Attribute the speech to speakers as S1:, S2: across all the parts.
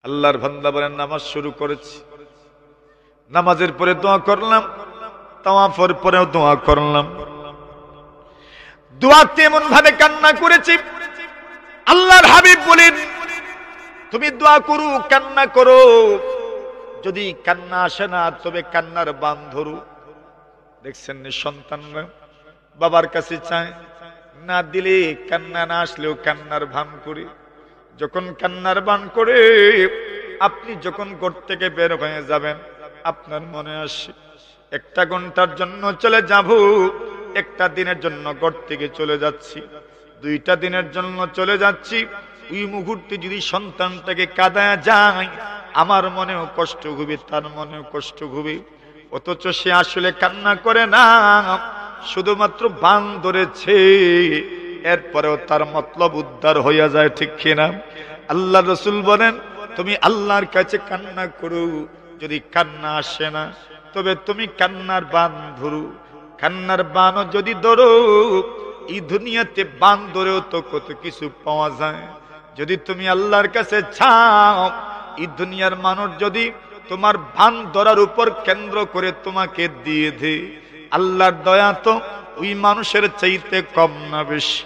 S1: আল্লাহর বান্দা বলেন নামাজ শুরু করেছি, নামাজের পরে দোয়া করলাম, তাওয়াফের পরেও দোয়া করলাম, দোয়াতে এমন ভাবে কান্না করেছি আল্লাহর হাবিব বলেন তুমি দোয়া করো, কান্না করো, যদি কান্না আসে না তবে কান্নার বান ধরো। দেখছেন সন্তানরা বাবার কাছে চায়, না দিলে কান্না না আসলেও কান্নার ভান করে, যখন কান্নার বান করে আপনি যখন ঘর থেকে বের হয়ে যাবেন আপনার মনে আসে একটা ঘন্টার জন্য চলে যাব, একটা দিনের জন্য ঘর থেকে চলে যাচ্ছি, 2টা দিনের জন্য চলে যাচ্ছি। ওই মুহূর্তে যদি সন্তানটাকে কাঁদায় যায় আমার মনেও কষ্ট হবে, তার মনেও কষ্ট হবে, অথচ সে আসলে কান্না করে না, শুধুমাত্র বান ধরেছে, এরপরেও তার মতলব উদ্ধার হইয়া যায়। ঠিক কিনা? আল্লাহ রাসূল বলেন তুমি আল্লাহর কাছে কান্না করো, যদি কান্না আসে না তবে তুমি কান্নার বান ধরো। কান্নার বানও যদি ধরো, এই দুনিয়াতে বান ধরেও তো কত কিছু পাওয়া যায়। যদি তুমি আল্লাহর কাছে চাও, এই দুনিয়ার মানুষ যদি তোমার বান ধরার উপর কেন্দ্র করে তোমাকে দিয়ে দে, আল্লাহর দয়া তো ওই মানুষের চাইতে কম না বেশি?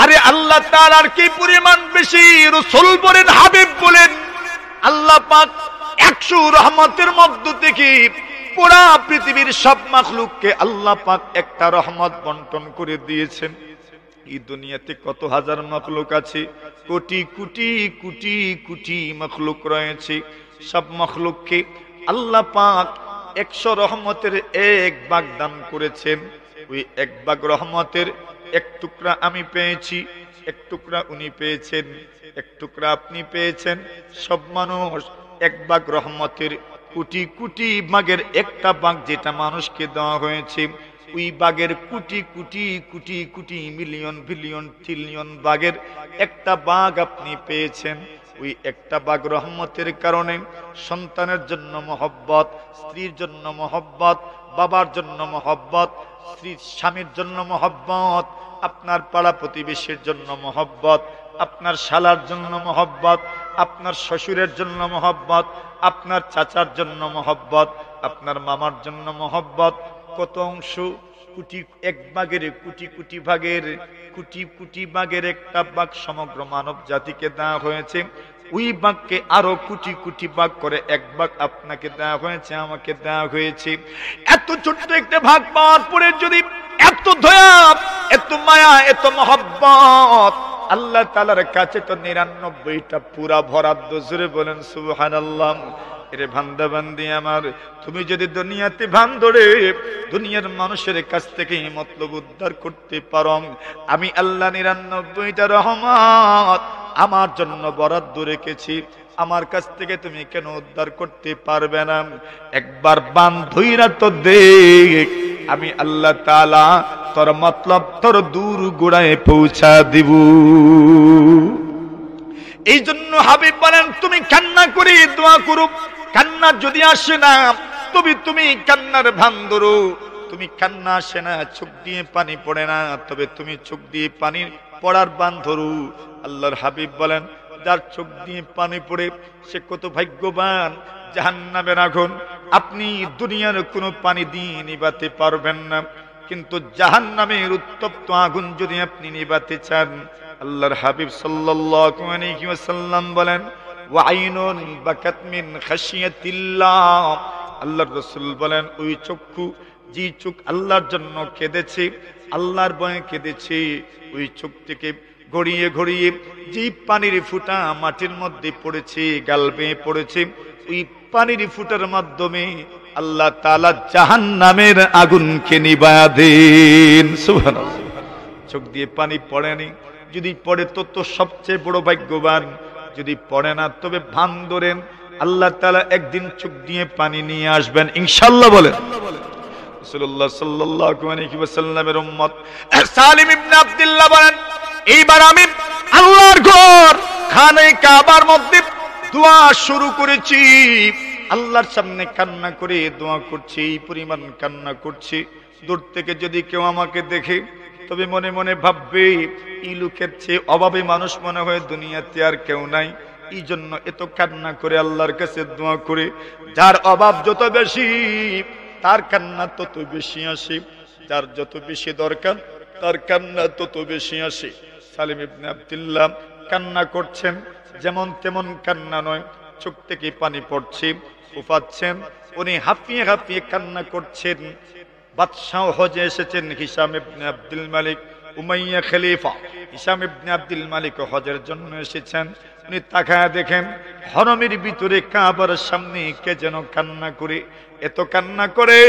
S1: আরে আল্লাহ তাআলার কি পরিমাণ বেশি? রাসূল বলেন, হাবিব বলেন, আল্লাহ পাক 100 রহমতের মধ্য থেকে পুরা পৃথিবীর সব মাখলুককে আল্লাহ পাক একটা রহমত বন্টন করে দিয়েছেন। এই দুনিয়াতে কত হাজার মাখলুক আছে, কোটি কোটি কোটি কোটি মাখলুক রয়েছে, সব মাখলুককে আল্লাহ পাক 100 রহমতের 1 ভাগ দান করেছেন। ওই 1 ভাগ রহমতের 1 টুকরা আমি পেয়েছি, 1 টুকরা উনি পেয়েছেন, 1 টুকরা আপনি পেয়েছেন। সব মানুষ 1 ভাগ রহমতের কোটি কোটি ভাগের একটা ভাগ যেটা মানুষকে দেওয়া হয়েছে, ওই ভাগের crore crore crore crore million billion trillion ভাগের একটা ভাগ আপনি পেয়েছেন। ওই একটা ভাগ রহমতের কারণে সন্তানের জন্য মহব্বত, স্ত্রীর জন্য মহব্বত, বাবার জন্য মহব্বত, স্ত্রীর স্বামীর জন্য মহব্বত, আপনার পাড়া প্রতিবেশীর জন্য মহব্বত, আপনার শালার জন্য মহব্বত, আপনার শ্বশুরের জন্য মহব্বত, আপনার চাচার জন্য মহব্বত, আপনার মামার জন্য মহব্বত। কত অংশ? কোটি 1 ভাগের কোটি কোটি ভাগের কোটি কোটি ভাগের একটা ভাগ সমগ্র মানব জাতিকে দেওয়া হয়েছে। ওই ভাগকে আরো কোটি কোটি ভাগ করে 1 ভাগ আপনাকে দেওয়া হয়েছে, আমাকে দেওয়া হয়েছে। এত ছোট্ট একটা ভাগ পাওয়ার পরে যদি এত দয়া, এত মায়া, এত মহব্বত, আল্লাহ তাআলার কাছে তো 99টা পুরা বরাদ্দ। জোরে বলেন সুবহানাল্লাহ। এরে বান্দা বান্দি আমার, তুমি যদি দুনিয়াতে ভান ধরে দুনিয়ার মানুষের কাছ থেকে মতলব উদ্ধার করতে পারো, আমি আল্লাহ 99টা রহমত আমার জন্য বরাদ্দ রেখেছি, আমার কাছ থেকে তুমি কেন উদ্ধার করতে পারবে না? একবার বান ধইরা তো দেখ, আমি আল্লাহ তাআলা তোর মতলব তোর দূর গোড়ায় পৌঁছা দিব। এই জন্য হাবিব বলেন তুমি কান্না করে দোয়া করো, কান্না যদি আসে না তবে তুমি কান্নার ভান ধরো। তুমি কান্না আসে না, চোখ দিয়ে পানি পড়ে না, তবে তুমি চোখ দিয়ে পানি পড়ার বান ধরো। আল্লাহর হাবিব বলেন যার চোখ দিয়ে পানি পড়ে সে কত ভাগ্যবান। জাহান্নামের আগুন আপনি দুনিয়ার কোনো পানি দিয়ে নিভাতে পারবেন না, কিন্তু জাহান্নামের উত্তপ্ত আগুন যদি আপনি নিভাতে চান, আল্লাহর হাবিব সাল্লাল্লাহু আলাইহি ওয়াসাল্লাম বলেন ওয়াইনুন বাকাত মিন খাশিয়াতিল্লাহ। আল্লাহর রাসূল বলেন ওই চক্ষু, যে চোখ আল্লাহর জন্য কেঁদেছে, আল্লাহর ভয়ে কেঁদেছে, ওই চোখ থেকে গড়িয়ে গড়িয়ে যে পানির ফুঁটা মাটির মধ্যে পড়েছে, গাল বেয়ে পড়েছে, ওই পানির ফুটার মাধ্যমে আল্লাহ তাআলা জাহান্নামের আগুনকে নিভায়া দেন। সুবহানাল্লাহ। চোখ দিয়ে পানি পড়েনি, যদি পড়ে তো সবচেয়ে বড় ভাগ্যবান। যদি পড়ে না তবে ভান ধরেন, আল্লাহ তাআলা একদিন চোখ দিয়ে পানি নিয়ে আসবেন ইনশাআল্লাহ। বলেন রাসূলুল্লাহ সাল্লাল্লাহু আলাইহি ওয়াসাল্লামের উম্মত সালিম ইবনে আব্দুল্লাহ বলেন এইবার আমি আল্লাহর ঘর খানে কাবার মধ্যে দোয়া শুরু করেছি, আল্লাহর সামনে কান্না করে দোয়া করছি, এই পরিমাণ কান্না করছি, দূর থেকে যদি কেউ আমাকে দেখে তবে মনে মনে ভাববে এই লোকের চেয়ে অভাবী মানুষ মনে হয় দুনিয়াতে আর কেউ নাই। এই জন্য এত কান্না করে আল্লাহর কাছে দোয়া করে। যার অভাব যত বেশি তার কান্না তত বেশি আসে, যার যত বেশি দরকার তার কান্না তত বেশি আসে। সালিম ইবনে আব্দুল্লাহ কান্না করছেন, যেমন তেমন কান্না নয়, চোখ থেকে পানি পড়ছে, উফাচ্ছেন, উনি হাঁপিয়ে হাঁপিয়ে কান্না করছেন। বাদশাহ হজে এসেছেন, Hisham ibn Abdul Malik, Umayya খলিফা হিশাম ইবনে আব্দুল মালিক হজের জন্য এসেছেন। উনি তাকায় দেখেন হরমের ভিতরে কাবার সামনে কে যেন কান্না করে। এত কান্না করে,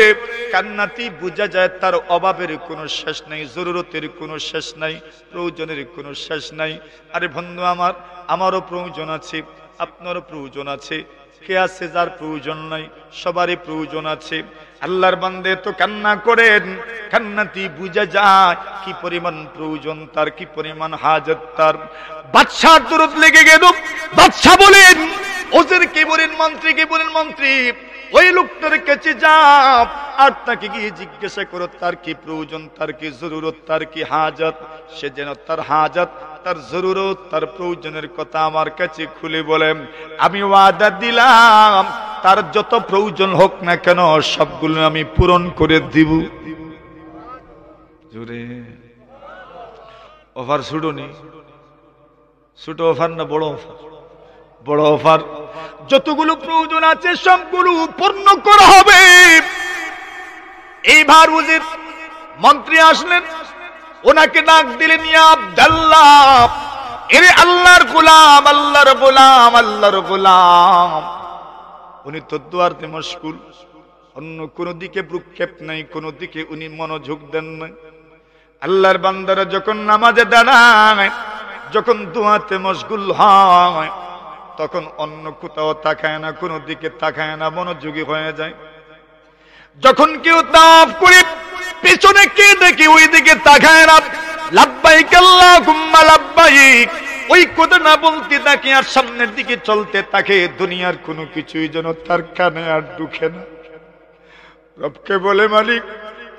S1: কান্নাতেই বোঝা যায় তার অভাবের কোনো শেষ নাই, জরুরতের কোনো শেষ নাই, প্রয়োজনের কোনো শেষ নাই। আরে বন্ধু আমার, আমারও প্রয়োজন আছে, আপনারও প্রয়োজন আছে। কে আছে যার প্রয়োজন নাই? সবারই প্রয়োজন আছে। আল্লাহর বান্দা তো কান্না করেন, কান্নাতি বুঝা যায় কি পরিমাণ প্রয়োজন তার, কি পরিমাণ হাজত তার। বাদশাহ দরদ লেগে গেল। বাদশাহ বলেন, ওদের কি বলেন মন্ত্রী, কি বলেন মন্ত্রী, ওই লোকটার কাছে যাও আর তাকে গিয়ে জিজ্ঞাসা করো তার কি প্রয়োজন, তার কি জরুরত, তার কি হাজত। সে যেন তার হাজত, তার জরুরত, তার প্রয়োজনের কথা আমার কাছে খুলে বলেন। আমি ওয়াদা দিলাম তার যত প্রয়োজন হোক না কেন সবগুলো আমি পূরণ করে দিব। জোরে অফার ছুটনি, ছোট অফার না বড় অফার? বড় অফার। যতগুলো প্রয়োজন আছে সবগুলো পূর্ণ করা হবে। এইবার উজির মন্ত্রী আসলেন, ওনাকে ডাক দিলেন, ইয়া আব্দুল্লাহ, এরে আল্লাহর গোলাম, আল্লাহর গোলাম, আল্লাহর গোলাম। উনি তো দুয়ারতে মশগুল, অন্য কোন দিকে ভ্রুক্ষেপ নাই, কোন দিকে উনি মনোযোগ দেন নাই। আল্লাহর বান্দারা যখন নামাজে দাঁড়ায়, যখন দোয়াতে মশগুল হয়, তখন অন্য কোথাও তাকায় না, কোন দিকে তাকায় না, মনোযোগী হয়ে যায়। যখন কেউ তাওয়াফ করে পিছনে কে দেখি ওই দিকে তাকায় না, লাব্বাইক আল্লাহুম্মা লাব্বাইক ওই কথা না বলতে থাকে আর সামনের দিকে চলতে থাকে। দুনিয়ার কোনো কিছুই যেন তার কানে আর ঢুকে না। রবকে বলে, মালিক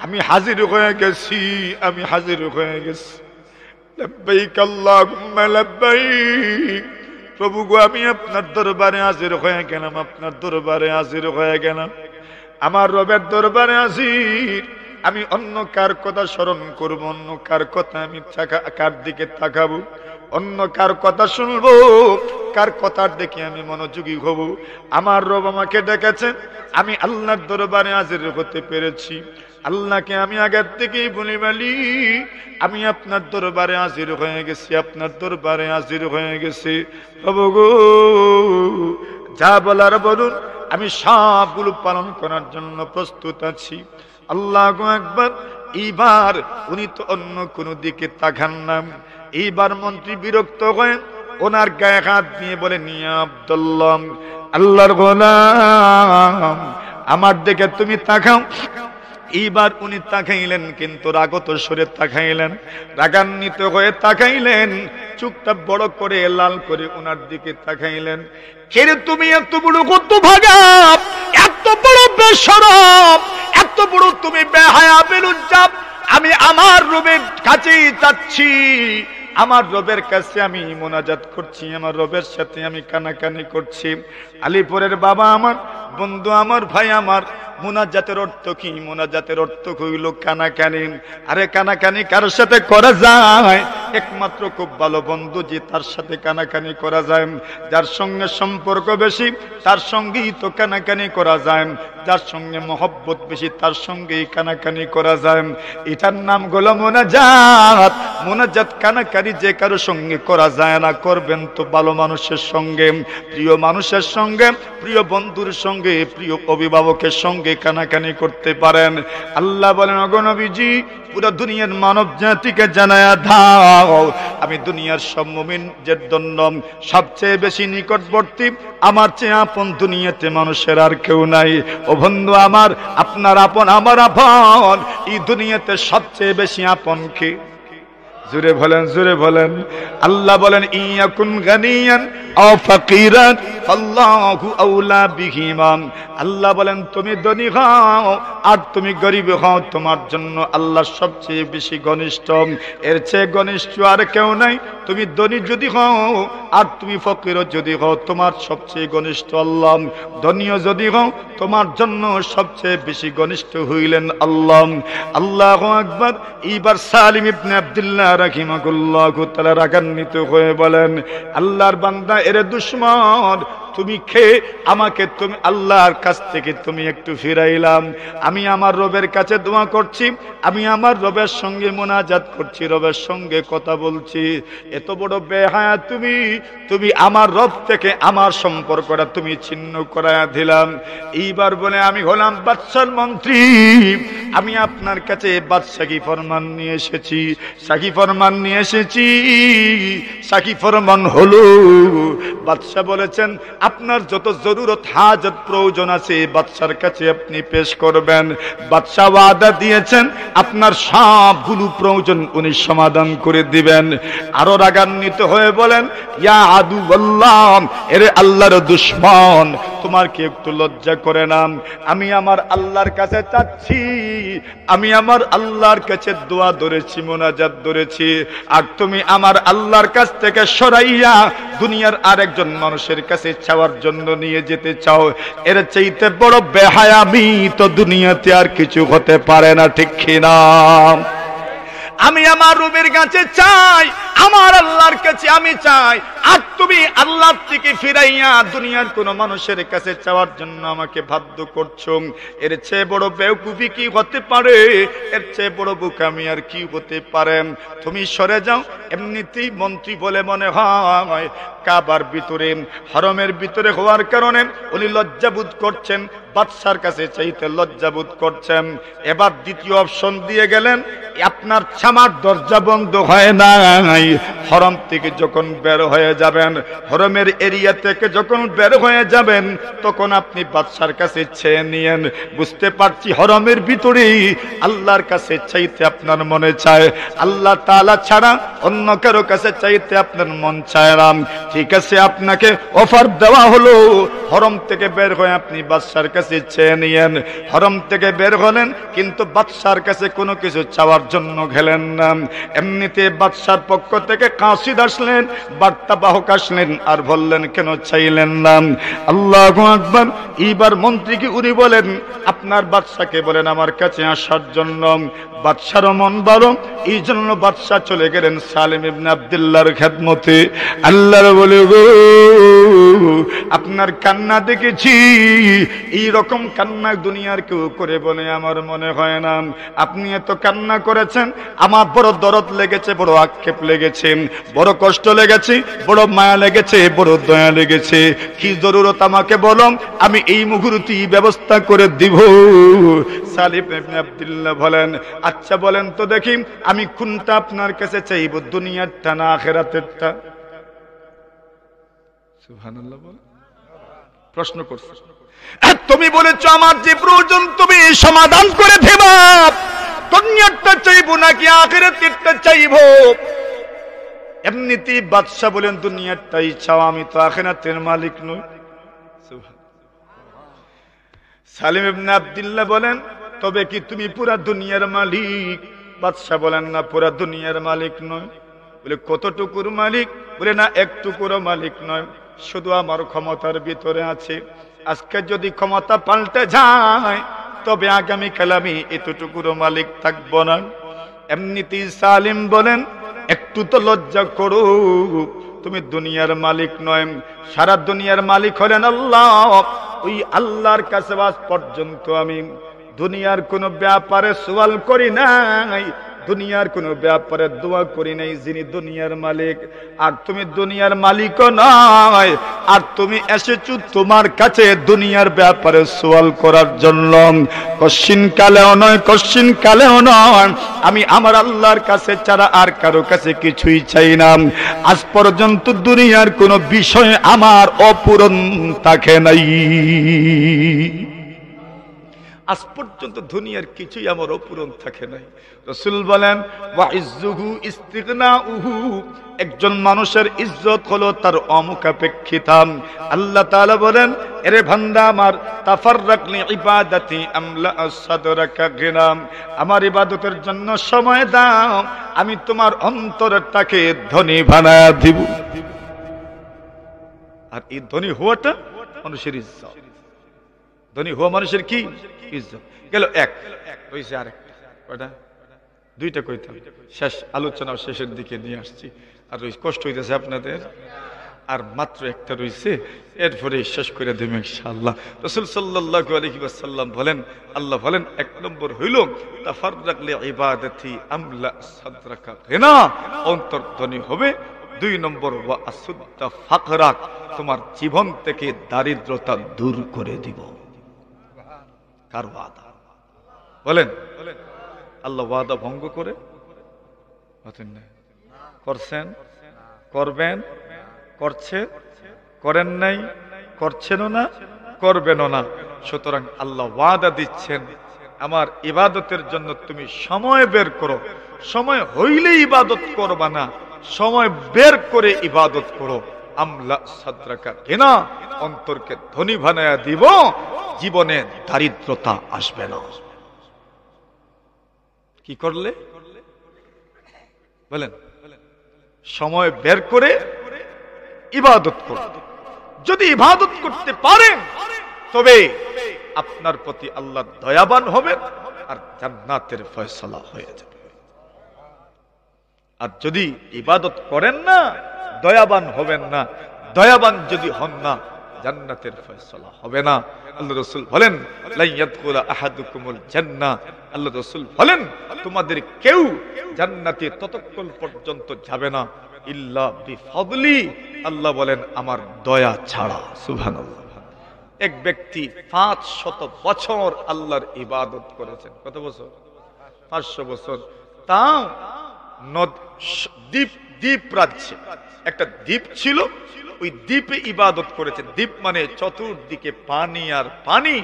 S1: আমি হাজির হয়ে গেছি, আমি হাজির হয়ে গেছি। লাব্বাইক আল্লাহুম্মা লাব্বাইক, প্রভু গো আমি আপনার দরবারে হাজির হয়ে গেলাম, আপনার দরবারে হাজির হয়ে গেলাম। আমার রবের দরবারে হাজির। আমি অন্য কার কথা স্মরণ করবো, অন্য কার কথা আমি কার দিকে তাকাবো, অন্য কার কথা শুনবো, কার কথার দেখে আমি মনোযোগী হব? আমার রব আমাকে ডেকেছেন, আমি আল্লাহর দরবারে হাজির হতে পেরেছি। আল্লাহকে আমি আগের থেকেই বলি, মালিক আমি আপনার দরবারে হাজির হয়ে গেছি, আপনার দরবারে হাজির হয়ে গেছি। প্রভু গো যা বলার বলুন, আমি সবগুলো পালন করার জন্য প্রস্তুত আছি। আল্লাহু আকবার। এইবার উনি তো অন্য কোনো দিকে তাকান না। এইবার মন্ত্রী বিরক্ত হয়ে ওনার গায়ে হাত দিয়ে বলেন, ইয়া আব্দুল্লাহ, আল্লাহর গোলাম আমার দিকে তুমি তাকাও। এইবার উনি তাকাইলেন, কিন্তু রাগত সরে তাকাইলেন, রাগান্বিত হয়ে তাকাইলেন, চোখটা বড় করে লাল করে ওনার দিকে তাকাইলেন। কে তুমি এত বড় কত ভাগা, এত বড় বেশরম, এত বড় তুমি বেহায়া বেলুজ্জাব। আমি আমার রবের কাছেই যাচ্ছি, আমার রবের কাছে আমি মোনাজাত করছি, আমার রবের সাথে আমি কানাকানি করছি। আলিপুরের বাবা আমার, বন্ধু আমার, ভাই আমার, মোনাজাতের অর্থ কি? মোনাজাতের অর্থ হইল কানাকানি। আরে কানাকানি কার সাথে করা যায়? একমাত্র খুব ভালো বন্ধু যে তার সাথে কানাকানি করা যায়। যার সঙ্গে সম্পর্ক বেশি তার সঙ্গেই তো কানাকানি করা যায়, যার সঙ্গে মহব্বত বেশি তার সঙ্গেই কানাকানি করা যায়। এটার নাম হলো মোনাজাত। মোনাজাত কানাকানি যে কারো সঙ্গে করা যায় না, করবেন তো ভালো মানুষের সঙ্গে, প্রিয় মানুষের সঙ্গে, প্রিয় বন্ধুর সঙ্গে, প্রিয় অভিভাবকের সঙ্গে কানাকানি করতে পারেন। আল্লাহ বলেন, ওগো নবীজি পুরো দুনিয়ার মানব জাতিকে জানায়া দাও, আমি দুনিয়ার সব মুমিনদের জন্য সবচেয়ে বেশি নিকটবর্তী, আমার চেয়ে আপন দুনিয়াতে মানুষের আর কেউ নাই। ও বন্ধু আমার, আপনার আপন, আমার আপন, এই দুনিয়াতে সবচেয়ে বেশি আপন কে? জোরে বলেন, জোরে বলেন। আল্লাহ বলেন ইয়াকুন গানিয়ান আও ফাকিরান আল্লাহু আউলা বিহিমা। আল্লাহ বলেন তুমি ধনী হও আর তুমি গরিব হও, তোমার জন্য আল্লাহ সবচেয়ে বেশি ঘনিষ্ঠ, এর চেয়ে ঘনিষ্ঠ আর কেউ নাই। তুমি ধনী যদি হও আর তুমি ফকির যদি হও, তোমার সবচেয়ে ঘনিষ্ঠ আল্লাহ। ধনীও যদি হও, তোমার জন্য সবচেয়ে বেশি ঘনিষ্ঠ হইলেন আল্লাহ। আল্লাহু আকবার। এইবার সালিম ইবনে আব্দুল্লাহ রাহিমাহুল্লাহু তাআলা রাগান্বিত হয়ে বলেন, আল্লাহর বান্দা এরে দুশমন, তুমি খেয়ে আমাকে তুমি আল্লাহর কাছ থেকে তুমি একটু ফিরাইলাম। আমি আমার রবের কাছে দোয়া করছি, আমি আমার রবের সঙ্গে মুনাজাত করছি, রবের সঙ্গে কথা বলছি। এত বড় বেহায়া তুমি, তুমি আমার রব থেকে আমার সম্পর্কটা তুমি ছিন্ন করায়া দিলাম। এইবার বলে আমি হলাম বাদশার মন্ত্রী, আমি আপনার কাছে বাদশাহী ফরমান নিয়ে এসেছি, শাহী ফরমান নিয়ে এসেছি। শাহী ফরমান হলো বাদশা বলেছেন আপনার যত জরুরত হাজত প্রয়োজন আছে বাদশার কাছে আপনি পেশ করবেন। বাদশা ওয়াদা দিয়েছেন আপনার সবগুলো প্রয়োজন উনি সমাধান করে দিবেন। আরো রাগান্বিত হয়ে বলেন ইয়া আদুওয়াল্লাহ, এরে আল্লাহর দুশমন, তোমার কি একটু লজ্জা করে না? আমি আমার আল্লাহর কাছে চাচ্ছি, আমি আমার আল্লাহর কাছে দোয়া ধরেছি, মুনাজাত ধরেছি, আর তুমি আমার আল্লাহর কাছ থেকে সরাইয়া দুনিয়ার আরেকজন মানুষের কাছে চাওয়ার জন্য নিয়ে যেতে চাও। এর চাইতে বড় বেহায়ামি তো দুনিয়াতে আর কিছু হতে পারে না, ঠিক কিনা? আমি আমার রবের কাছে চাই, আমার আল্লাহর কাছে আমি চাই, আর তুমি আল্লাহ থেকে ফিরাইয়া দুনিয়ার কোন মানুষের কাছে চাওয়ার জন্য আমাকে বাধ্য করছো। এর চেয়ে বড় বেওকুফি কি হতে পারে? এর চেয়ে বড় বোকামি আর কি হতে পারে? তুমি সরে যাও। এমনিতেই মন্ত্রী বলে মনে হয়, কাবার ভিতরে হরমের ভিতরে হওয়ার কারণে উনি লজ্জাবোধ করছেন, বাদশার কাছে চাইতে লজ্জাবোধ করছেন। এবার দ্বিতীয় অপশন দিয়ে গেলেন, আপনার ছামার দরজা বন্ধ হয় নাই, হরম থেকে যখন বের হয়ে যাবেন, হরমের এরিয়া থেকে যখন বের হয়ে যাবেন, তখন আপনি বাদশার কাছে চেয়ে নিয়েন। বুঝতে পারছি হরমের ভিতরেই আল্লাহর কাছে চাইতে আপনার মনে চায়, আল্লাহ তাআলা ছাড়া অন্য কারো কাছে চাইতে আপনার মন চায় না। ঠিক আছে, আপনাকে অফার দেওয়া হলো, হরম থেকে বের হয়ে আপনি বাদশার কাছে চেয়ে নিয়েন। হরম থেকে বের হলেন, কিন্তু বাদশার কাছে কোনো কিছু চাওয়ার জন্য গেলেন না। এমনিতে বাদশার পক্ষ থেকে কাসিদ আসলেন, বার্তাবাহক আসলেন, আর বললেন কেন চাইলেন না? আল্লাহু আকবার। এইবার মন্ত্রীকে উনি বলেন আপনার বাদশাকে বলেন আমার কাছে আসার জন্য। বাদশার মন বড়, এই জন্য বাদশা চলে গেলেন সালিম ইবনে আব্দুল্লাহর খেদমতে। আল্লাহর বলে গো, আপনার কান্না দেখেছি, এই রকম কান্না দুনিয়ার কেউ করে বলে আমার মনে হয় না। আপনি এত কান্না করেছেন, আমার বড় দরদ লেগেছে, বড় আক্ষেপ লেগেছে, বড় কষ্ট লেগেছে, বড় মায়া লেগেছে, বড় দয়া লেগেছে। কি জরুরত আমাকে বলো, আমি এই মুহূর্তেই ব্যবস্থা করে দিব। সালিম ইবনে আব্দুল্লাহ বলেন আচ্ছা বলেন তো দেখি, আমি কোনটা আপনার কাছে চাইব, দুনিয়ারটা না আখিরাতেরটা? সুবহানাল্লাহ বলে প্রশ্ন করছে। তুমি বলেছো আমার যে প্রয়োজন তুমি সমাধান করে দেবা, দুনিয়ারটা চাইবো নাকি আখিরাতেরটা চাইবো? এমনিতেই বাদশা বলেন দুনিয়ারটাই চাও, আমি তো আখিরাতের মালিক নই। সালিম ইবনে আব্দুল্লাহ বলেন তবে কি তুমি পুরা দুনিয়ার মালিক? বাদশা বলেন না, পুরা দুনিয়ার মালিক নয়। বলে কতটুকুর মালিক? বলে না, একটুকুরও মালিক নয়, শুধু আমার ক্ষমতার ভিতরে আছে। আজকে যদি ক্ষমতা পাল্টে যায় তবে আগামীকাল আমি এতটুকুরও মালিক থাকবো না। এমনিতেই সালিম বলেন একটু তো লজ্জা করো, তুমি দুনিয়ার মালিক নয়, সারা দুনিয়ার মালিক হলেন আল্লাহ। ওই আল্লাহর কাছে আজ পর্যন্ত আমি দুনিয়ার কোন ব্যাপারে সওয়াল করি নাই, দুনিয়ার কোন ব্যাপারে দোয়া করি নাই, যিনি দুনিয়ার মালিক। আর তুমি দুনিয়ার মালিকও নয়, আর তুমি এসেছো তোমার কাছে দুনিয়ার ব্যাপারে সওয়াল করার জন্য। কশ্চিন কালেও নয়, কশ্চিন কালেও নয়, আমি আমার আল্লাহর কাছে ছাড়া আর কারো কাছে কিছুই চাই না। আজ পর্যন্ত দুনিয়ার কোনো বিষয় আমার অপূরণ থাকে নাই। আজ পর্যন্ত দুনিয়ার কিছুই আমার অপূরণ থাকে নাই। রাসূল বলেন ওয়া ইজ্জুহু ইস্তিগনাউহু, একজন মানুষের ইজ্জত হলো তার অমুখাপেক্ষিতা। আল্লাহ তাআলা বলেন, এরে বান্দা আমার, তাফাররাক লি ইবাদাতি আমলা সাদরাকা গিনাম, আমার ইবাদতের জন্য সময় দাও, আমি তোমার অন্তরটাকে ধনী বানায়া দিব। আর এই ধনী হওয়াটা মানুষের ইজ্জত। ধনী হওয়া মানুষের কি ইজ্জত। গেল এক, রয়েছে আরেকটা। কয়টা? দুইটা কইতাম, শেষ আলোচনা শেষের দিকে নিয়ে আসছি। আর কষ্ট হইতেছে আপনাদের, আর মাত্র একটা রয়েছে, এরপরে শেষ করে দেব ইনশাআল্লাহ। রাসূল সাল্লাল্লাহু আলাইহি ওয়াসাল্লাম বলেন, আল্লাহ বলেন, এক নম্বর হইল তাফাররাক লি ইবাদাতি আমলা সাদরাকা গিনা, অন্তর ধনী হবে। দুই নম্বর ওয়া আসুদ্দা ফাকরাক, তোমার জীবন থেকে দারিদ্রতা দূর করে দিব। কার ওয়াদা? বলেন, আল্লাহ ওয়াদা ভঙ্গ করে করছেন, করবেন, করছে, করেন নাই, করছেনও না, করবেনও না। সুতরাং আল্লাহ ওয়াদা দিচ্ছেন, আমার ইবাদতের জন্য তুমি সময় বের করো। সময় হইলে ইবাদত করবা না, সময় বের করে ইবাদত করো। আমলা সাদরাকা গিনা, অন্তরকে ধনী বানায়া দিব, জীবনে দারিদ্রতা আসবে না। কি করলে? বলেন, সময় বের করে ইবাদত করো। যদি ইবাদত করতে পারেন তবে আপনার প্রতি আল্লাহ দয়াবান হবেন আর জান্নাতের ফয়সালা হয়ে যাবে। আর যদি ইবাদত করেন না, দয়াবান হবেন না। দয়াবান যদি হন না, জান্নাতের ফয়সালা হবে না। আল্লাহ রাসূল বলেন, লা ইয়াদখুলু আহাদুকুমুল জান্নাহ, আল্লাহ রাসূল বলেন, তোমাদের কেউ জান্নাতে ততক্ষণ পর্যন্ত যাবে না ইল্লা বিফadli, আল্লাহ বলেন আমার দয়া ছাড়া। সুবহানাল্লাহ। এক ব্যক্তি 500 বছর আল্লাহর ইবাদত করেছেন। কত বছর? 500 বছর। তাও দ্বীপ রাজ্যে একটা দ্বীপ ছিল, ওই দ্বীপে ইবাদত করেছেন। দ্বীপ মানে চতুর্দিকে পানি আর পানি,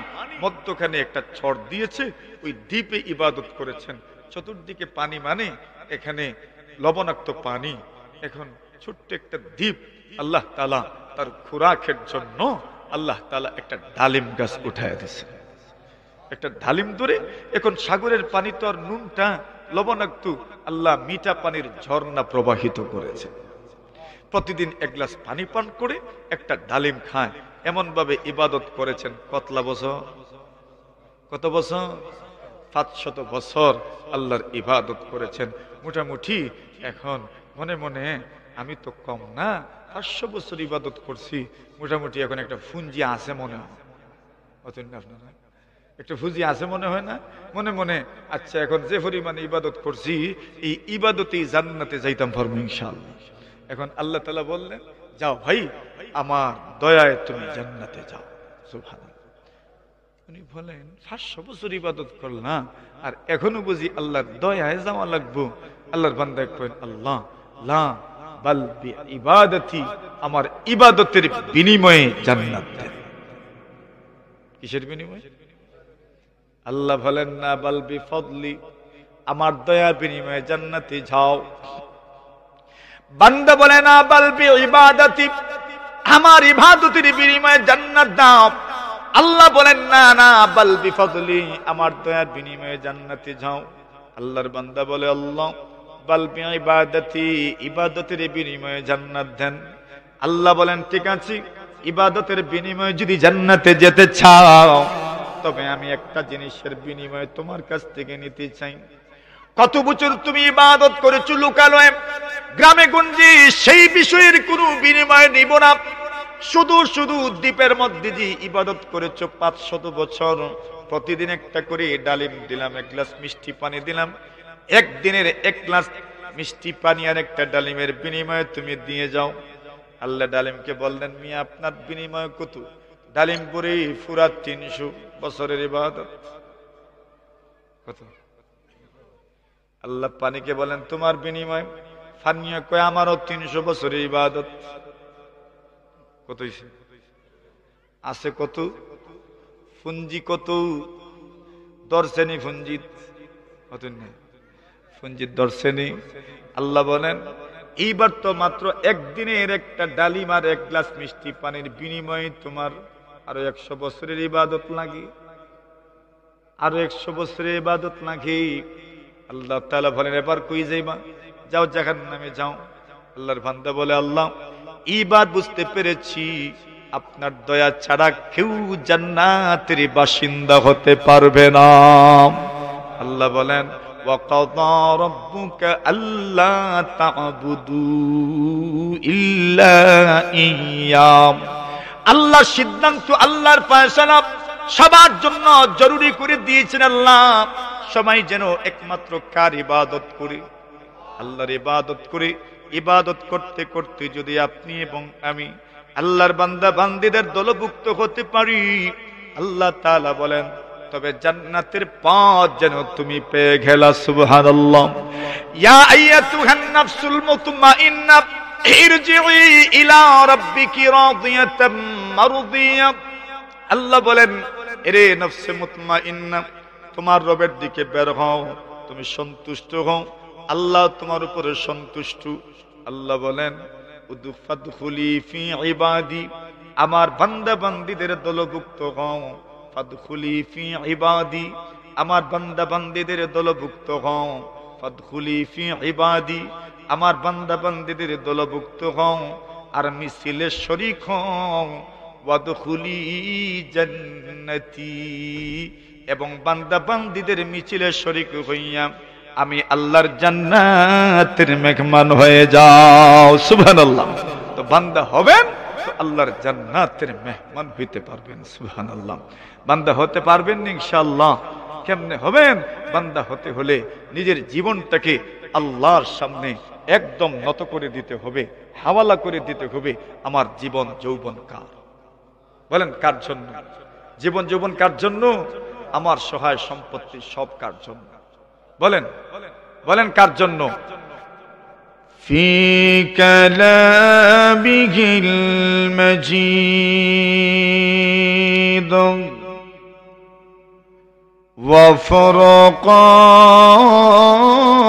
S1: মধ্যখানে একটা ছড় দিয়েছে, ওই দ্বীপে ইবাদত করেছেন। চতুর্দিকে পানি মানে এখানে লবণাক্ত পানি। এখন ছোট্ট একটা দ্বীপ, আল্লাহ তাআলা তার খোরাকের জন্য আল্লাহ তাআলা একটা ডালিম গাছ উঠায় দিয়েছে। একটা ডালিম ধরে, এখন সাগরের পানি তো আর নুনটা লবণাক্ত, আল্লাহ মিঠা পানির ঝর্ণা প্রবাহিত করেছে। প্রতিদিন এক গ্লাস পানি পান করে একটা ডালিম খায়। এমন ভাবে ইবাদত করেছেন কতলা বছর? কত বছর? 500 বছর আল্লাহর ইবাদত করেছেন। মোটামুটি এখন মনে মনে আমি তো কম না, 500 বছর ইবাদত করছি, মোটামুটি এখন একটা ফুঞ্জি আছে মনে হয়। আপনারা একটা ফুঞ্জি আছে মনে হয় না? মনে মনে আচ্ছা, এখন যে পরিমাণে ইবাদত করছি, এই ইবাদতেই জান্নাতে যাইতাম পারবো ইনশাআল্লাহ। এখন আল্লাহ তাআলা বললেন, যাও ভাই, আমার দয়ায় তুমি জান্নাতে যাও। সুবহানাল্লাহ। উনি বলেন, 500 বছর ইবাদত করলাম, আর এখনো বুঝি আল্লাহর দয়ায় যাওয়া লাগবো? আল্লাহর বান্দা কইন, আল্লাহ লা বাল বি ইবাদতি, আমার ইবাদতের বিনিময়ে জান্নাত দেন। কিসের বিনিময়ে? আল্লাহ বলেন না, বাল বি ফদলি, আমার দয়ার বিনিময়ে জান্নাতে যাও। বান্দা বলে না, বাল বি ইবাদতি, আমার ইবাদতের বিনিময়ে জান্নাত দাও। আল্লাহ বলেন না, না, বাল বি ফদলি, আমার দয়ার বিনিময়ে জান্নাতে যাও। আল্লাহর বান্দা বলে, আল্লাহ বাল বি ইবাদতি, ইবাদতের বিনিময়ে জান্নাত দেন। আল্লাহ বলেন, ঠিক আছে, ইবাদতের বিনিময়ে যদি জান্নাতে যেতে চাও, তবে আমি একটা জিনিসের বিনিময়ে তোমার কাছ থেকে নিতে চাই। কত বছর তুমি ইবাদত করেছো লোকালয়ে, গ্রামে গঞ্জে, সেই বিষয়ের কোনো বিনিময় নিব না। শুধু শুধু দ্বীপের মধ্যে যে ইবাদত করেছো 500 বছর, প্রতিদিন একটা করে ডালিম দিলাম, এক গ্লাস মিষ্টি পানি দিলাম, একদিনের এক গ্লাস মিষ্টি পানি আর একটা ডালিমের বিনিময়ে তুমি দিয়ে যাও। আল্লাহ ডালিমকে বললেন, মিয়া আপনার বিনিময় কত? ডালিম পরে পুরা 300 বছরের ইবাদত। কত? আল্লাহ পানিকে বলেন, তোমার বিনিময়? ফানিয়া কয়, আমারও 300 বছরের ইবাদত। কত হইছে? আছে কত? পুঞ্জি কত? দর্শনী ফুঞ্জিত ফুঞ্জিত দর্শনী। আল্লাহ বলেন এইবার তো মাত্র একদিনের একটা ডালিম আর এক গ্লাস মিষ্টি পানির বিনিময়ে তোমার আরো 100 বছরের ইবাদত লাগে, আরো 100 বছরের ইবাদত লাগে। আল্লাহ তাআলা বলেন এবার কই যাইবা? যাও জাহান্নামে যাও। আল্লাহর বান্দা বলে আল্লাহ ইবাদ বুঝতে পেরেছি, আপনার দয়া ছাড়া কেউ জান্নাতের বাসিন্দা হতে পারবে না। আল্লাহ বলেন وَقَضَى رَبُّكَ أَلَّا تَعْبُدُوا إِلَّا إِيَّاهُ। আল্লাহ সিদ্ধান্ত, আল্লাহর ফয়সালা সবার জন্য জরুরি করে দিয়েছেন। আল্লাহ সবাই যেন একমাত্র কার ইবাদত করে? আল্লাহর ইবাদত করে। ইবাদত করতে করতে যদি আপনি এবং আমি আল্লাহর বান্দা বান্দীদের দলভুক্ত হতে পারি, আল্লাহ তাআলা বলেন তবে জান্নাতের পথ যেন তুমি পেয়ে গেলা। সুবহানাল্লাহ। ইয়া আইয়াতুহান নাফসুল মুতমাইন্নাহ ইরজিই ইলা রাব্বিকি রাদিয়াতাম মারদিয়া। আল্লাহ বলেন এরে নফসে মুতমাইন্নাহ, তোমার রবের দিকে বের হও, তুমি সন্তুষ্ট হও, আল্লাহ তোমার উপরে সন্তুষ্ট। আল্লাহ বলেন উদফাদখুলি ফি ইবাদি, আমার বান্দা বান্দীদের দলভুক্ত হও। ফাদখুলি ফি ইবাদি, আমার বান্দা বান্দীদের দলভুক্ত হও। ফাদখুলি ফি ইবাদি, আমার বান্দা বান্দীদের দলভুক্ত হও আর মিছিলে শরীক হও। ওয়াদখুলি জান্নাতি, এবং বান্দা বান্দীদের মিছিলে শরীক হইয়া আমি আল্লাহর জান্নাতের মেহমান হয়ে যাও। সুবহানাল্লাহ। তো বান্দা হবেন তো আল্লাহর জান্নাতের মেহমান হইতে পারবেন। সুবহানাল্লাহ। বান্দা হতে পারবেন ইনশাআল্লাহ। কেমনে হবেন? বান্দা হতে হলে নিজের জীবনটাকে আল্লাহর সামনে একদম নত করে দিতে হবে, হাওয়ালা করে দিতে হবে। আমার জীবন যৌবন কার? বলেন কার জন্য? জীবন যৌবন কার জন্য? আমার সহায় সম্পত্তি সব কার জন্য? বলেন বলেন কার জন্য?
S2: في كلامه المجيد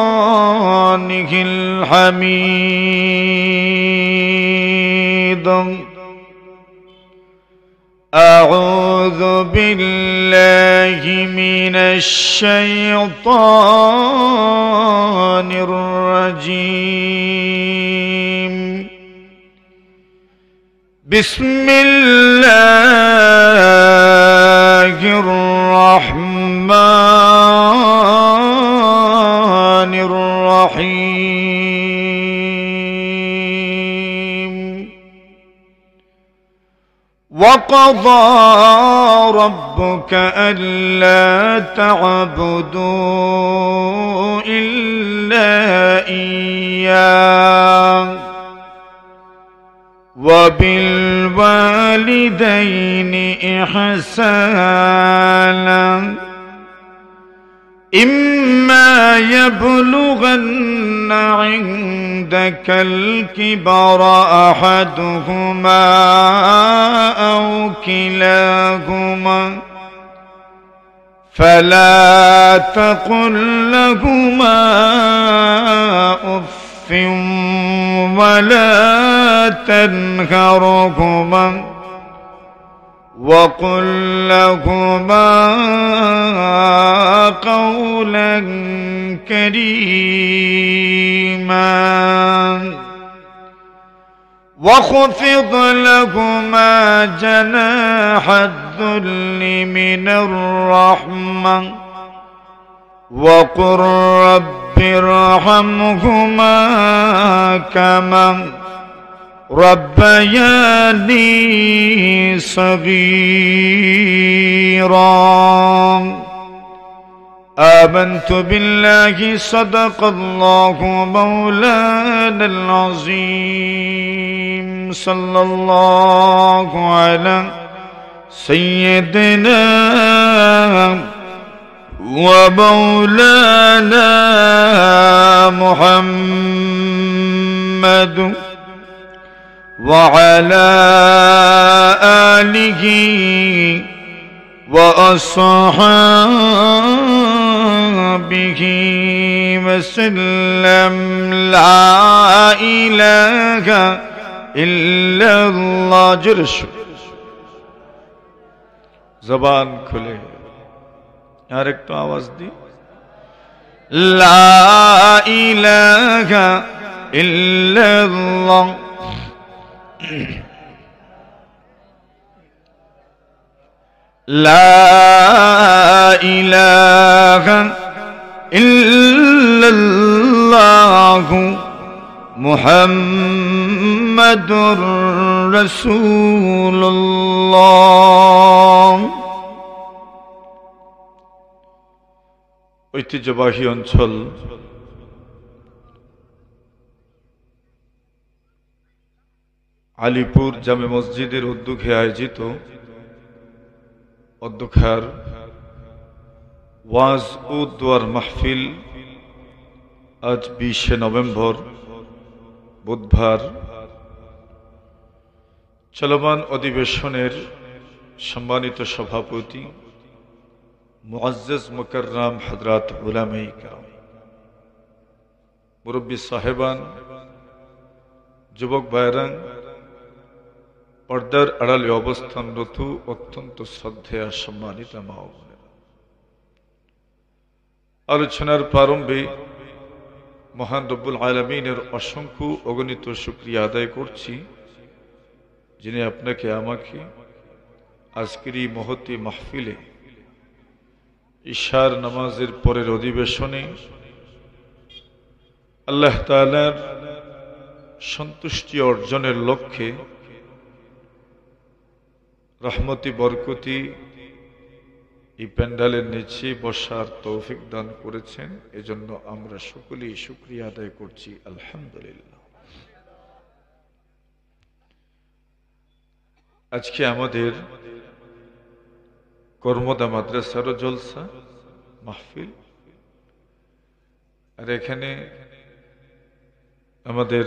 S2: وفرقانه الحميد أعوذ بالله من الشيطان الرجيم بسم الله الرحمن الرحيم وقضى ربك ألا تعبدوا إلا إياه وبالوالدين إحسانا إما يبلغن عندك الكبر أحدهما أو كلاهما فلا تقل لهما أف ولا تنهرهما وقل لهما قولا كريما واخفض لهما جناح الذل من الرحمة وقل رب ارحمهما كما ربياني صغيرا آمنت بالله صدق الله مولانا العظيم صلى الله على سيدنا ومولانا محمد وعلى آله وأصحابه وسلم لا إله إلا الله جرش
S1: জবান খুলে আর একটু আওয়াজ দি
S2: لا إله إلا الله لا إله إلا الله محمد رسول الله
S1: ঐতিহ্যবাহী অঞ্চল আলিপুর জামে মসজিদের উদ্যোগে আয়োজিত অধ্যক্ষার ওয়াজ ও দোয়ার মাহফিল আজ 20শে নভেম্বর বুধবার চলমান অধিবেশনের সম্মানিত সভাপতি মুআজ্জাজ মুকাররম হযরত উলামায়ে কেরাম, মুরব্বী সাহেবান, যুবক ভাইরা, পর্দার আড়ালে অবস্থানরত অত্যন্ত শ্রদ্ধেয় সম্মানিত মা ও বোনেরা, আলোচনার প্রারম্ভে মহান রব্বুল আলামিনের অসংখ্য অগণিত শুকরিয়া আদায় করছি, যিনি আপনাকে আমাকে আজকের এই মহতী মাহফিলে ইশার নামাজের পরের অধিবেশনে আল্লাহ তাআলার সন্তুষ্টি অর্জনের লক্ষ্যে রহমতি বরকতি এই প্যান্ডালের নিচে বসার তৌফিক দান করেছেন। এজন্য আমরা সকলেই শুকরিয়া আদায় করছি, আলহামদুলিল্লাহ। আজকে আমাদের কর্মদা মাদ্রাসারও জলসা মাহফিল, আর এখানে আমাদের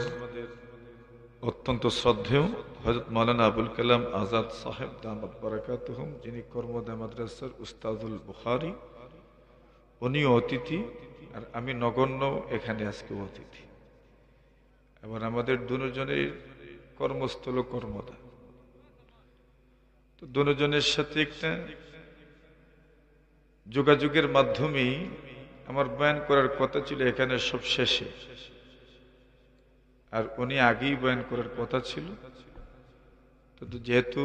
S1: অত্যন্ত শ্রদ্ধেয় হযরত মাওলানা আবুল কালাম আজাদ সাহেব দামাত বারাকাতুহুম, যিনি কর্মদা মাদ্রাসার উস্তাদুল বুখারী, উনিও অতিথি, আর আমি নগণ্য এখানে আজকে অতিথি। এবার আমাদের দুজনের কর্মস্থল কর্মদা, তো দুজনের সাথে একটা যোগাযোগের মাধ্যমেই আমার বয়ান করার কথা ছিল এখানে সব শেষে, আর উনি আগেই বয়ান করার কথা ছিল। তো যেহেতু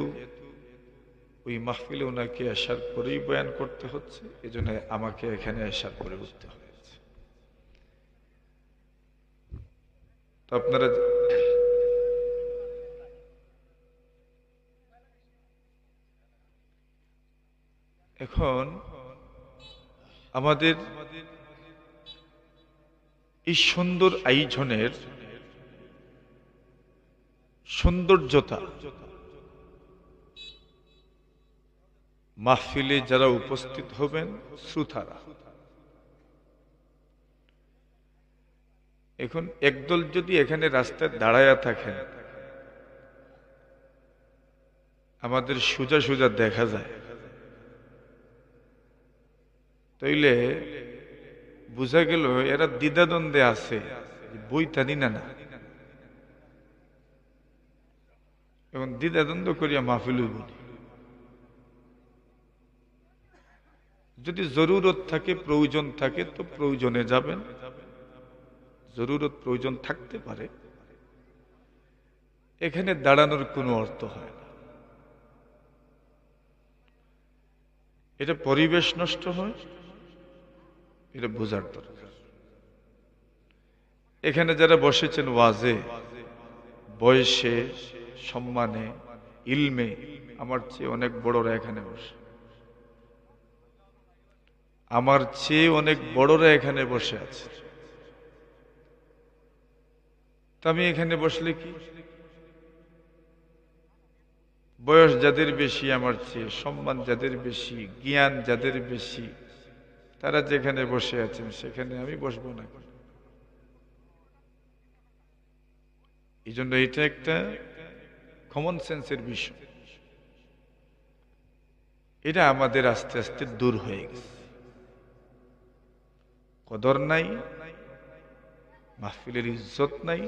S1: ওই মাহফিলে ওনাকে আসার পরেই বয়ান করতে হচ্ছে, এজন্য আমাকে এখানে আসার পরে উঠতে হয়েছে। তো আপনারা এখন আমাদের এই সুন্দর আয়োজনের সৌন্দর্যতা মাহফিলে যারা উপস্থিত হবেন শ্রোতারা, এখন একদল যদি এখানে রাস্তায় দাঁড়ায়া থাকেন, আমাদের সোজা সোজা দেখা যায়, তাইলে বোঝা গেল এরা দ্বিধাদ্বন্দ্বে আছে, বই টানি না। এখন দ্বিধাদ্বন্দ্ব করিয়া মাহফিল বলি, যদি জরুরত থাকে প্রয়োজন থাকে তো প্রয়োজনে যাবেন, জরুরত প্রয়োজন থাকতে পারে, এখানে দাঁড়ানোর কোনো অর্থ হয় না, এটা পরিবেশ নষ্ট হয়, এটা বোঝার দরকার। এখানে যারা বসেছেন ওয়াজে, বয়সে, সম্মানে, ইলমে আমার চেয়ে অনেক বড়রা এখানে বসে, আমার চেয়ে অনেক বড়রা এখানে বসে আছে। তা আমি এখানে বসলে কি, বয়স যাদের বেশি আমার চেয়ে, সম্মান যাদের বেশি, জ্ঞান যাদের বেশি, তারা যেখানে বসে আছেন সেখানে আমি বসবো না। এই জন্য এটা একটা কমন সেন্সের বিষয়। এটা আমাদের আস্তে আস্তে দূর হয়ে গেছে। কদর নাই, মাহফিলের ইজ্জত নাই,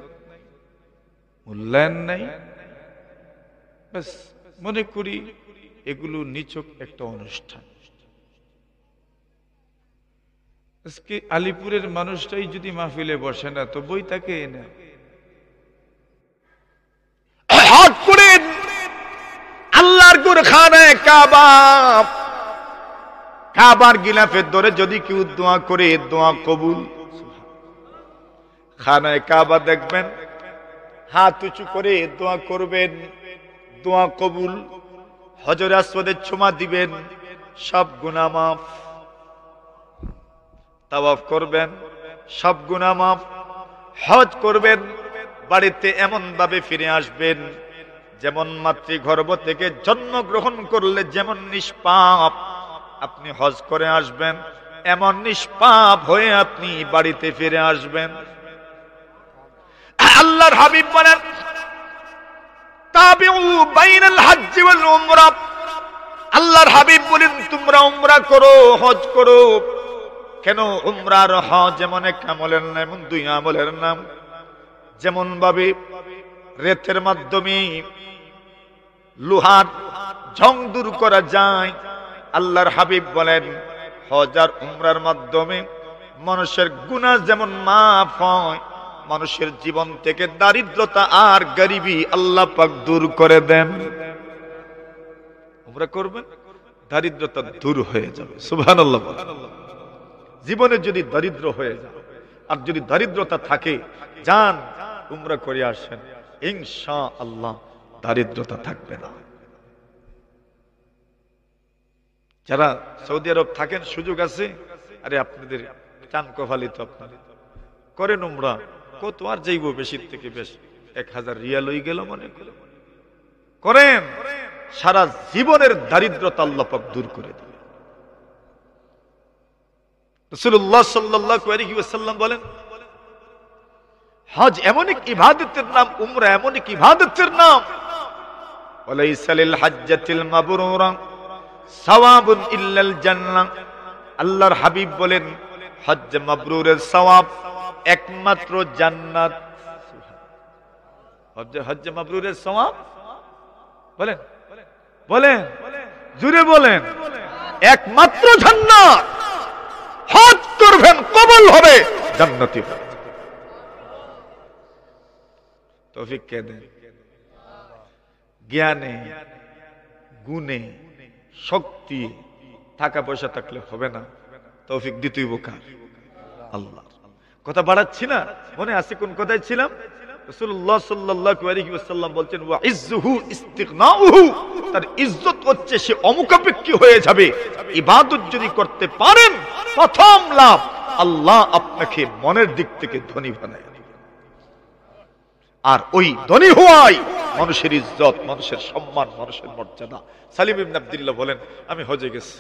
S1: মূল্যায়ন নাই। ব্যাস মনে করি এগুলো নিছক একটা অনুষ্ঠান। আজকে আলিপুরের মানুষটাই যদি মাহফিলে বসে না, তো বই তাকে এনে হক করে আল্লাহর গুরখানায় কাবা, কাবার গিলাফের ধরে যদি কেউ দোয়া করে, দোয়া কবুল। খানায় কাবা দেখবেন, হাত উঁচু করে দোয়া করবেন, দোয়া কবুল। হজরে আসওয়াদের ছোঁয়া দিবেন, সব গুনাহ মাফ। তাওয়াফ করবেন, সব গুনাহ মাফ। হজ করবেন, বাড়িতে এমন ভাবে ফিরে আসবেন যেমন মাতৃগর্ভ থেকে জন্মগ্রহণ করলে যেমন নিষ্পাপ আপনি হজ করে আসবেন, এমন নিষ্পাপ হয়ে আপনি বাড়িতে ফিরে আসবেন। আল্লাহর হাবিব বলেন, তাবিউ বাইনাল হজ্জ ওয়াল উমরা। আল্লাহর হাবিব বলেন, তোমরা উমরা করো, হজ করো। কেন? উমরা আর হজ যেমন এক আমলের নাম, এমন দুই আমলের নাম। যেমন ভাবে রেতের মাধ্যমে লোহার জং দূর করা যায়, আল্লাহর হাবিব বলেন হজ আর উমরার মাধ্যমে মানুষের গুনাহ যেমন মাফ হয়, মানুষের জীবন থেকে দারিদ্রতা আর গরিবি আল্লাহ পাক দূর করে দেন। উমরা করবেন, দারিদ্রতা দূর হয়ে যাবে। সুবহানাল্লাহ। জীবনে যদি দারিদ্র হয়ে যায় আর যদি দারিদ্রতা থাকে, যান উমরা করে আসেন, ইনশাআল্লাহ দারিদ্রতা থাকবে না। যারা সৌদি আরব থাকেন, সুযোগ আছে, আরে আপনাদের চান কফালি তো আপনাদের করেন উমরা, কত আর যাইব বেশির থেকে বেশি, 1000 রিয়াল হয়ে গেল মনে করেন, সারা জীবনের দারিদ্রতা আল্লাহ পাক দূর করে দিবে। রাসূলুল্লাহ সাল্লাল্লাহু আলাইহি ওয়াসাল্লাম বলেন, হজ এমন এক ইবাদতের নাম, উমরা এমন এক ইবাদতের নাম, ওয়ালাইসা লিল হজ্জাতিল মাবরুরা সাওয়াবুন ইল্লাল জান্নাহ। আল্লাহর হাবিব বলেন, হজ মাবরুরের সওয়াব একমাত্র জান্নাত। হজ মাবরুরের সওয়াব বলেন, বলেন জুড়ে বলেন, একমাত্র জান্নাত। হজ করবেন, কবুল হবে, জান্নাতি হবে। তৌফিক কে দেন? জ্ঞানে, গুণে, শক্তি, টাকা পয়সা থাকলে হবে না, তৌফিক দিতেই কার? আল্লাহ। কথা বাড়াচ্ছি না, মনে আছে কোন কথায় ছিলাম? রাসূলুল্লাহ সাল্লাল্লাহু আলাইহি ওয়াসাল্লাম বলছেন, ওয়া ইজ্জুহু ইস্তিগনাউহু, তার ইজ্জত হচ্ছে সে অমুখাপেক্ষী হয়ে যাবে। ইবাদত যদি করতে পারেন, প্রথম লাভ, আল্লাহ আপনাকে মনের দিক থেকে ধনী বানায়। আর ওই ধনী হওয়াই মানুষের ইজ্জত, মানুষের সম্মান, মানুষের মর্যাদা। সালিম ইবনে আব্দুল্লাহ বলেন, আমি হজে গেছি,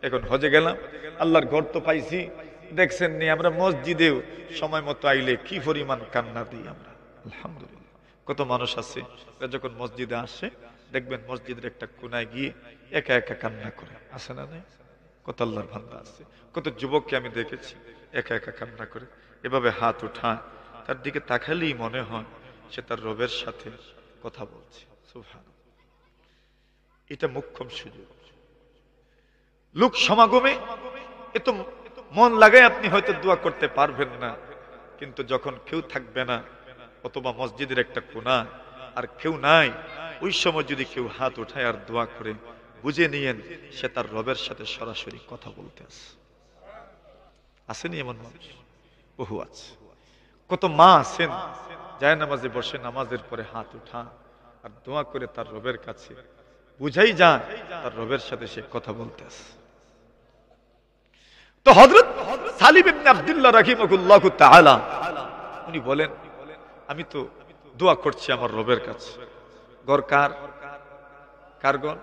S1: এখন হজে গেলাম, আল্লাহর ঘর তো পাইছি, দেখছেন নি আমরা মসজিদেও সময় মতো আইলে কি পরিমাণ কান্না দিই আমরা। আলহামদুলিল্লাহ, কত মানুষ আছে যখন মসজিদে আসে, দেখবেন মসজিদের একটা কোনায় গিয়ে একা একা কান্না করে, আছে না? নাই? কত আল্লাহর বান্দা আছে, কত যুবককে আমি দেখেছি একা একা কান্না করে, এভাবে হাত উঠায়, তার দিকে তাকালেই মনে হয় সে তার রবের সাথে কথা বলছে। সুবহানাল্লাহ। এটা মুখ্যম সুযোগ। লোক সমাগমে এত মন লাগায় আপনি হয়তো দোয়া করতে পারবেন না, কিন্তু যখন কেউ থাকবে না, অথবা মসজিদের একটা কোনা আর কেউ নাই, ওই সময় যদি কেউ হাত উঠায় আর দোয়া করে, বুঝে নিয়েন সে তার রবের সাথে সরাসরি কথা বলতে আসেনি এমন মানুষ বহু আছে। কত মা আছেন যায় নামাজে বসে, নামাজের পরে হাত উঠা আর দোয়া করে তার রবের কাছে, বুঝাই যায় তার রবের সাথে সে কথা বলতে আসে। তো হযরত সালিম ইবনে আব্দুল্লাহ রাহিমাহুল্লাহ তাআলা উনি বলেন, আমি তো দোয়া করছি আমার রবের কাছে। ঘর কার? কার ঘর?